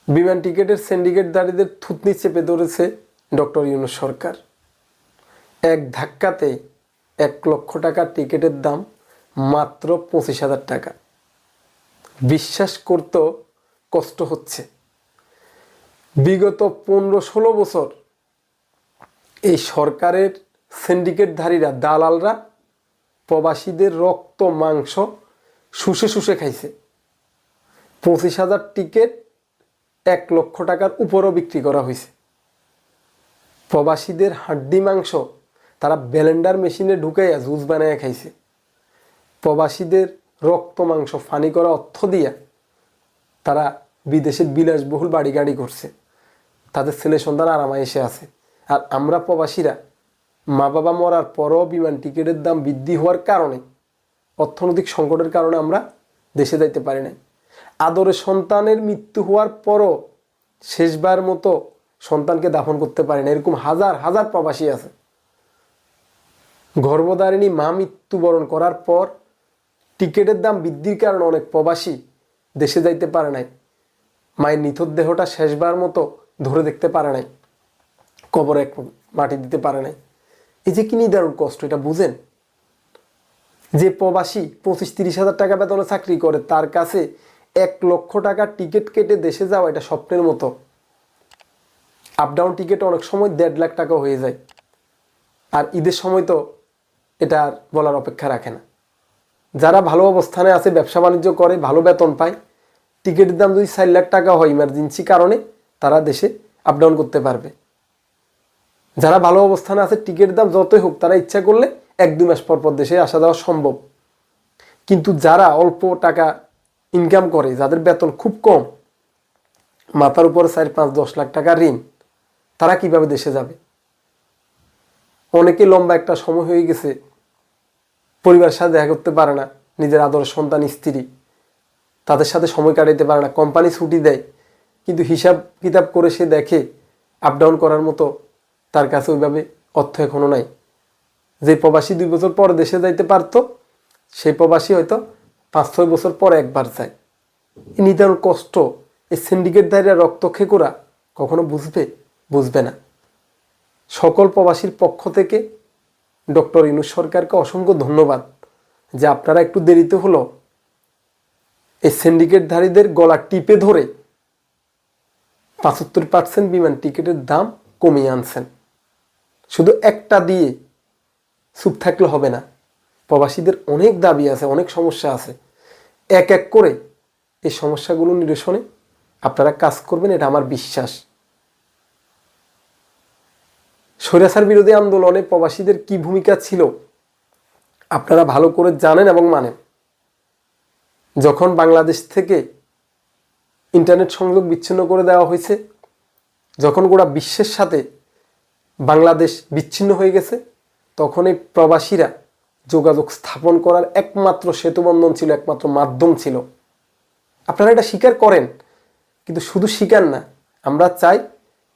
বিমান টিকিটের সিন্ডিকেটধারীদের থুতনি চেপে ধরেছে ডক্টর ইউনূস সরকার। এক ধাক্কাতে 1,00,000 টাকার টিকিটের দাম মাত্র 25,000 টাকা। বিশ্বাস করতেও কষ্ট হচ্ছে। বিগত 15-16 বছর এই সরকারের সিন্ডিকেটধারীরা, দালালরা প্রবাসীদের রক্ত মাংস শুষে শুষে খাইছে। 25,000 টিকিট 1,00,000 টাকার উপরও বিক্রি করা হয়েছে। প্রবাসীদের হাড্ডি মাংস তারা ব্লেন্ডার মেশিনে ঢুকাইয়া জুস বানাইয়া খাইছে। প্রবাসীদের রক্ত মাংস ফানি করা অর্থ দিয়া তারা বিদেশের বিলাসবহুল বাড়ি গাড়ি করছে। তাদের ছেলে সন্তান আরামায়েশে আছে। আর আমরা প্রবাসীরা মা বাবা মরার পরও বিমান টিকিটের দাম বৃদ্ধি হওয়ার কারণে, অর্থনৈতিক সংকটের কারণে আমরা দেশে যাইতে পারি না। আদরে সন্তানের মৃত্যু হওয়ার পরও শেষবার মতো সন্তানকে দাফন করতে পারি না। এরকম হাজার হাজার প্রবাসী আছে। গর্ভধারিণী মা মৃত্যুবরণ করার পর টিকিটের দাম বৃদ্ধির কারণে অনেক প্রবাসী দেশে যাইতে পারে নাই। মায়ের নিথর দেহটা শেষবার মতো ধরে দেখতে পারে নাই, কবরে এক মাটি দিতে পারে নাই। এই যে কি নিদারুণ কষ্ট, এটা বুঝেন? যে প্রবাসী 25-30 হাজার টাকা বেতনে চাকরি করে, তার কাছে 1,00,000 টাকার টিকিট কেটে দেশে যাওয়া এটা স্বপ্নের মতো। আপ ডাউন টিকিট অনেক সময় 1.5 লাখ টাকা হয়ে যায়। আর ঈদের সময় তো এটা আর বলার অপেক্ষা রাখে না। যারা ভালো অবস্থানে আছে, ব্যবসা বাণিজ্য করে, ভালো বেতন পায়, টিকিটের দাম যদি 4 লাখ টাকা হয়, ইমার্জেন্সি কারণে তারা দেশে আপ ডাউন করতে পারবে। যারা ভালো অবস্থানে আছে, টিকিটের দাম যতই হোক, তারা ইচ্ছা করলে 1-2 মাস পর পর দেশে আসা যাওয়া সম্ভব। কিন্তু যারা অল্প টাকা ইনকাম করে, যাদের বেতন খুব কম, মাথার উপরে 4-5-10 লাখ টাকা ঋণ, তারা কিভাবে দেশে যাবে? অনেকে লম্বা একটা সময় হয়ে গেছে পরিবারের সাথে দেখা করতে পারে না, নিজের আদরের সন্তান স্ত্রী তাদের সাথে সময় কাটাইতে পারে না। কোম্পানি ছুটি দেয়, কিন্তু হিসাব কিতাব করে সে দেখে আপ ডাউন করার মতো তার কাছে ওইভাবে অর্থ এখনো নাই। যে প্রবাসী 2 বছর পরে দেশে যাইতে পারতো, সেই প্রবাসী হয়তো 5-6 বছর পরে একবার যায়। এই নিদারুণ কষ্ট এই সিন্ডিকেটধারীরা, রক্তখেকোরা কখনো বুঝবে না। সকল প্রবাসীর পক্ষ থেকে ডক্টর ইউনূস সরকারকে অসংখ্য ধন্যবাদ যে আপনারা একটু দেরিতে হলো এই সিন্ডিকেটধারীদের গলা টিপে ধরে 75% বিমান টিকিটের দাম কমিয়ে আনছেন। শুধু একটা দিয়ে চুপ থাকলে হবে না। প্রবাসীদের অনেক দাবি আছে, অনেক সমস্যা আছে। এক এক করে এই সমস্যাগুলো নিরসনে আপনারা কাজ করবেন, এটা আমার বিশ্বাস। স্বৈরাচার বিরোধী আন্দোলনে প্রবাসীদের কি ভূমিকা ছিল আপনারা ভালো করে জানেন এবং মানেন। যখন বাংলাদেশ থেকে ইন্টারনেট সংযোগ বিচ্ছিন্ন করে দেওয়া হয়েছে, যখন গোটা বিশ্বের সাথে বাংলাদেশ বিচ্ছিন্ন হয়ে গেছে, তখন এই প্রবাসীরা যোগাযোগ স্থাপন করার একমাত্র সেতুবন্ধন ছিল, একমাত্র মাধ্যম ছিল। আপনারা এটা স্বীকার করেন, কিন্তু শুধু স্বীকার না, আমরা চাই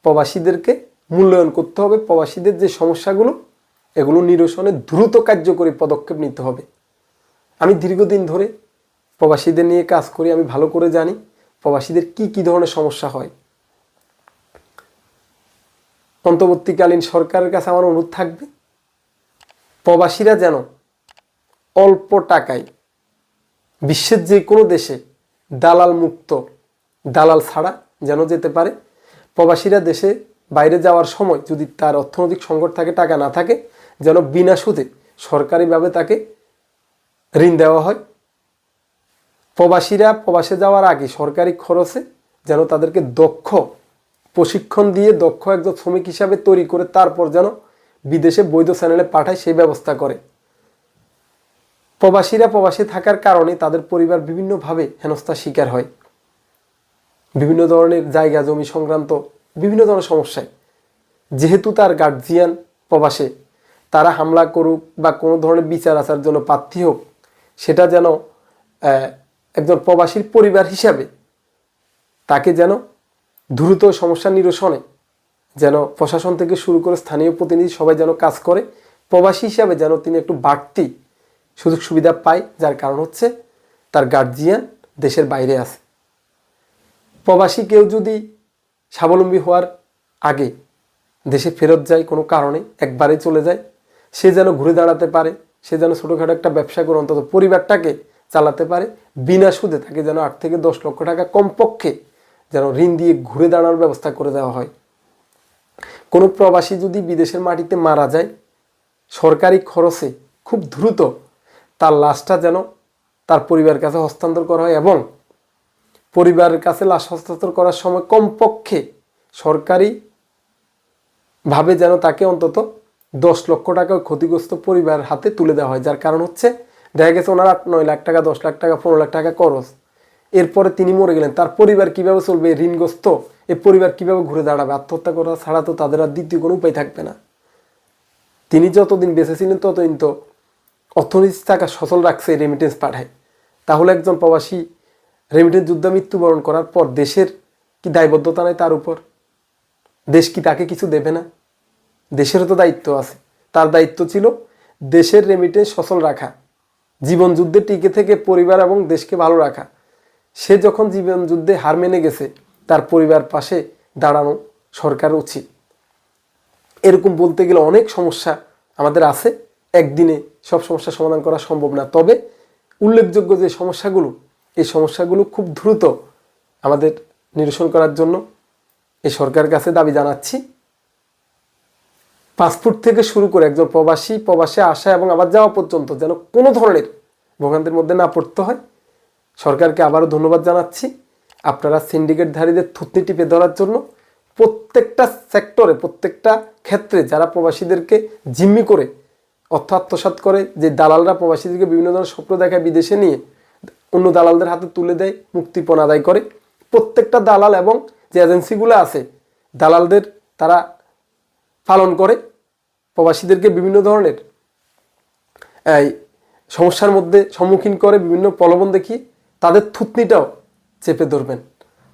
প্রবাসীদেরকে মূল্যায়ন করতে হবে। প্রবাসীদের যে সমস্যাগুলো, এগুলো নিরসনে দ্রুত কার্যকরী পদক্ষেপ নিতে হবে। আমি দীর্ঘদিন ধরে প্রবাসীদের নিয়ে কাজ করি, আমি ভালো করে জানি প্রবাসীদের কি ধরনের সমস্যা হয়। অন্তর্বর্তীকালীন সরকারের কাছে আমার অনুরোধ থাকবে, প্রবাসীরা যেন অল্প টাকায় বিশ্বের যে কোনো দেশে দালাল মুক্ত, দালাল ছাড়া যেন যেতে পারে। প্রবাসীরা দেশে বাইরে যাওয়ার সময় যদি তার অর্থনৈতিক সংকট থাকে, টাকা না থাকে, যেন বিনা সুদে সরকারিভাবে তাকে ঋণ দেওয়া হয়। প্রবাসীরা প্রবাসে যাওয়ার আগে সরকারি খরচে যেন তাদেরকে দক্ষ প্রশিক্ষণ দিয়ে দক্ষ একজন শ্রমিক হিসাবে তৈরি করে তারপর যেন বিদেশে বৈধ চ্যানেলে পাঠায়, সেই ব্যবস্থা করে। প্রবাসীরা প্রবাসে থাকার কারণে তাদের পরিবার বিভিন্নভাবে হেনস্থার শিকার হয়। বিভিন্ন ধরনের জায়গা জমি সংক্রান্ত বিভিন্ন ধরনের সমস্যায়, যেহেতু তার গার্জিয়ান প্রবাসে, তারা হামলা করুক বা কোনো ধরনের বিচার আচার জন্য প্রার্থী হোক, সেটা যেন একজন প্রবাসীর পরিবার হিসাবে তাকে যেন দ্রুত সমস্যা নিরসনে যেন প্রশাসন থেকে শুরু করে স্থানীয় প্রতিনিধি সবাই যেন কাজ করে। প্রবাসী হিসাবে যেন তিনি একটু বাড়তি সুযোগ সুবিধা পায়, যার কারণ হচ্ছে তার গার্জিয়ান দেশের বাইরে আছে। প্রবাসী কেউ যদি স্বাবলম্বী হওয়ার আগে দেশে ফেরত যায় কোনো কারণে, একবারে চলে যায়, সে যেন ঘুরে দাঁড়াতে পারে, সে যেন ছোটোখাটো একটা ব্যবসা করে অন্তত পরিবারটাকে চালাতে পারে বিনা সুদে, তাকে যেন 8 থেকে 10 লক্ষ টাকা কমপক্ষে যেন ঋণ দিয়ে ঘুরে দাঁড়ানোর ব্যবস্থা করে দেওয়া হয়। কোনো প্রবাসী যদি বিদেশের মাটিতে মারা যায়, সরকারি খরচে খুব দ্রুত তার লাশটা যেন তার পরিবারের কাছে হস্তান্তর করা হয় এবং পরিবারের কাছে লাশ হস্তান্তর করার সময় কমপক্ষে সরকারিভাবে যেন তাকে অন্তত 10 লক্ষ টাকা ক্ষতিগ্রস্ত পরিবারের হাতে তুলে দেওয়া হয়। যার কারণ হচ্ছে দেখা গেছে ওনার 8-9 লাখ টাকা, 10 লাখ টাকা, 15 লাখ টাকা খরচ, এরপরে তিনি মরে গেলেন, তার পরিবার কিভাবে চলবে? ঋণগ্রস্ত এই পরিবার কিভাবে ঘুরে দাঁড়াবে? আত্মহত্যা করা ছাড়া তো তাদের আর দ্বিতীয় কোনো উপায় থাকবে না। তিনি যতদিন বেঁচে ছিলেন ততদিন তো অর্থনীতি টাকা সচল রাখছে, রেমিটেন্স পাঠায়। তাহলে একজন প্রবাসী রেমিটেন্স যুদ্ধে মৃত্যুবরণ করার পর দেশের কি দায়বদ্ধতা নাই তার উপর? দেশ কি তাকে কিছু দেবে না? দেশেরও তো দায়িত্ব আছে। তার দায়িত্ব ছিল দেশের রেমিটেন্স সচল রাখা, জীবন যুদ্ধে টিকে থেকে পরিবার এবং দেশকে ভালো রাখা। সে যখন জীবন যুদ্ধে হার মেনে গেছে, তার পরিবার পাশে দাঁড়ানো সরকার উচিত। এরকম বলতে গেলে অনেক সমস্যা আমাদের আছে, একদিনে সব সমস্যা সমাধান করা সম্ভব না। তবে উল্লেখযোগ্য যে সমস্যাগুলো, এই সমস্যাগুলো খুব দ্রুত আমাদের নিরসন করার জন্য এই সরকারের কাছে দাবি জানাচ্ছি। পাসপোর্ট থেকে শুরু করে একজন প্রবাসে আসা এবং আবার যাওয়া পর্যন্ত যেন কোনো ধরনের ভোগান্তির মধ্যে না পড়তে হয়। সরকারকে আবারও ধন্যবাদ জানাচ্ছি। আপনারা সিন্ডিকেটধারীদের থুতনি টিপে ধরার জন্য প্রত্যেকটা সেক্টরে, প্রত্যেকটা ক্ষেত্রে যারা প্রবাসীদেরকে জিম্মি করে অর্থ আত্মসাৎ করে, যে দালালরা প্রবাসীদেরকে বিভিন্ন ধরনের স্বপ্ন দেখায় বিদেশে নিয়ে অন্য দালালদের হাতে তুলে দেয়, মুক্তিপণ আদায় করে, প্রত্যেকটা দালাল এবং যে এজেন্সিগুলো আছে দালালদের তারা পালন করে প্রবাসীদেরকে বিভিন্ন ধরনের এই সমস্যার মধ্যে সম্মুখীন করে, বিভিন্ন প্রলোভন দেখিয়ে তাদের থুতনিটাও চেপে ধরবেন।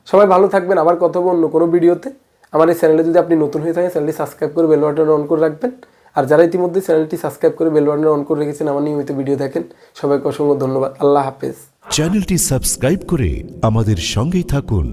সবাই ভালো থাকবেন। আবার কথা বলবো অন্য কোনো ভিডিওতে। আমার এই চ্যানেলে যদি আপনি নতুন হয়ে থাকেন, চ্যানেলটি সাবস্ক্রাইব করে বেল বাটন অন করে রাখবেন। আর যারা ইতিমধ্যে চ্যানেলটি সাবস্ক্রাইব করে বেল বাটন অন করে রেখেছেন, আমার নিয়মিত ভিডিও দেখেন, সবাইকে অসংখ্য ধন্যবাদ। আল্লাহ হাফেজ। চ্যানেলটি সাবস্ক্রাইব করে আমাদের সঙ্গেই থাকুন।